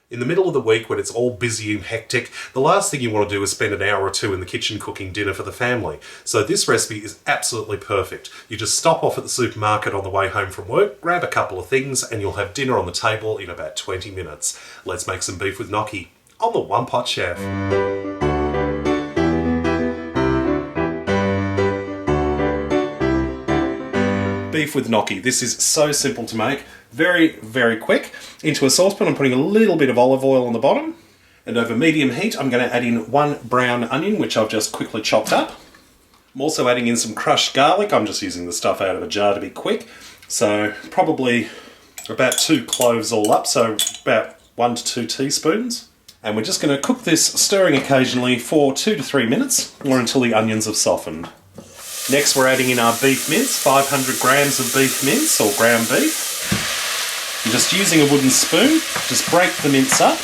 In the middle of the week when it's all busy and hectic, the last thing you want to do is spend an hour or two in the kitchen cooking dinner for the family. So this recipe is absolutely perfect. You just stop off at the supermarket on the way home from work, grab a couple of things, and you'll have dinner on the table in about 20 minutes. Let's make some beef with gnocchi on the One Pot Chef. Beef with gnocchi. This is so simple to make. Very, very quick. Into a saucepan, I'm putting a little bit of olive oil on the bottom. And over medium heat, I'm going to add in 1 brown onion, which I've just quickly chopped up. I'm also adding in some crushed garlic. I'm just using the stuff out of a jar to be quick. So probably about 2 cloves all up, so about 1 to 2 teaspoons. And we're just going to cook this, stirring occasionally for 2 to 3 minutes, or until the onions have softened. Next we're adding in our beef mince, 500 grams of beef mince, or ground beef. I'm just using a wooden spoon, just break the mince up,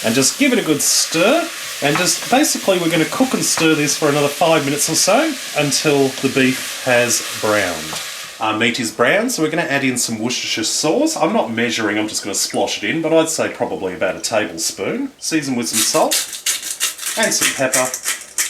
and just give it a good stir, and just basically we're going to cook and stir this for another 5 minutes or so, until the beef has browned. Our meat is brown, so we're going to add in some Worcestershire sauce. I'm not measuring, I'm just going to splosh it in, but I'd say probably about a tablespoon. Season with some salt, and some pepper.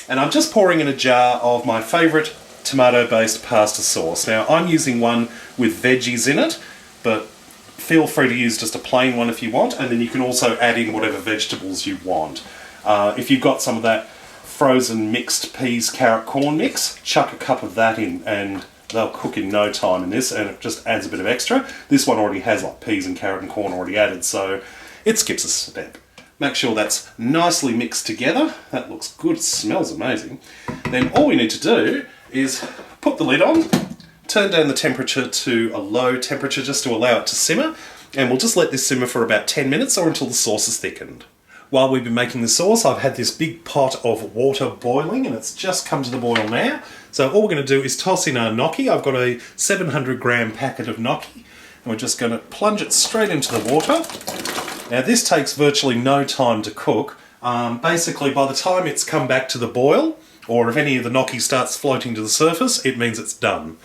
And I'm just pouring in a jar of my favourite tomato-based pasta sauce. Now, I'm using one with veggies in it, but feel free to use just a plain one if you want, and then you can also add in whatever vegetables you want. If you've got some of that frozen mixed peas, carrot, corn mix, chuck a cup of that in, and they'll cook in no time in this, and it just adds a bit of extra. This one already has like peas and carrot and corn already added, so it skips a step. Make sure that's nicely mixed together. That looks good, it smells amazing. Then all we need to do is put the lid on, turn down the temperature to a low temperature just to allow it to simmer, and we'll just let this simmer for about 10 minutes or until the sauce is thickened. While we've been making the sauce, I've had this big pot of water boiling, and it's just come to the boil now. So all we're going to do is toss in our gnocchi. I've got a 700 gram packet of gnocchi, and we're just going to plunge it straight into the water. Now this takes virtually no time to cook. Basically by the time it's come back to the boil, or if any of the gnocchi starts floating to the surface, it means it's done.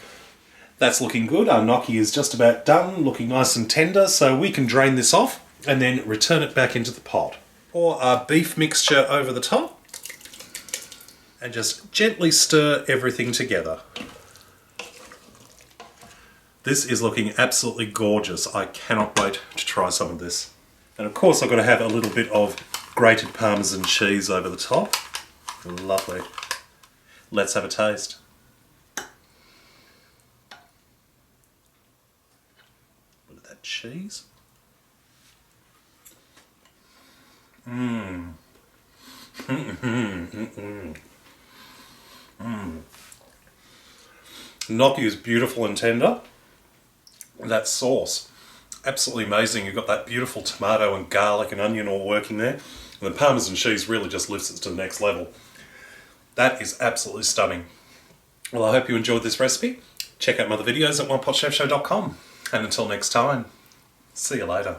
That's looking good. Our gnocchi is just about done, looking nice and tender, so we can drain this off and then return it back into the pot. Pour our beef mixture over the top and just gently stir everything together. This is looking absolutely gorgeous. I cannot wait to try some of this. And of course I've got to have a little bit of grated Parmesan cheese over the top. Lovely. Let's have a taste. Look at that cheese. Mmm. Gnocchi is beautiful and tender. That sauce, absolutely amazing. You've got that beautiful tomato and garlic and onion all working there. And the Parmesan cheese really just lifts it to the next level. That is absolutely stunning. Well, I hope you enjoyed this recipe. Check out my other videos at onepotchefshow.com. And until next time, see you later.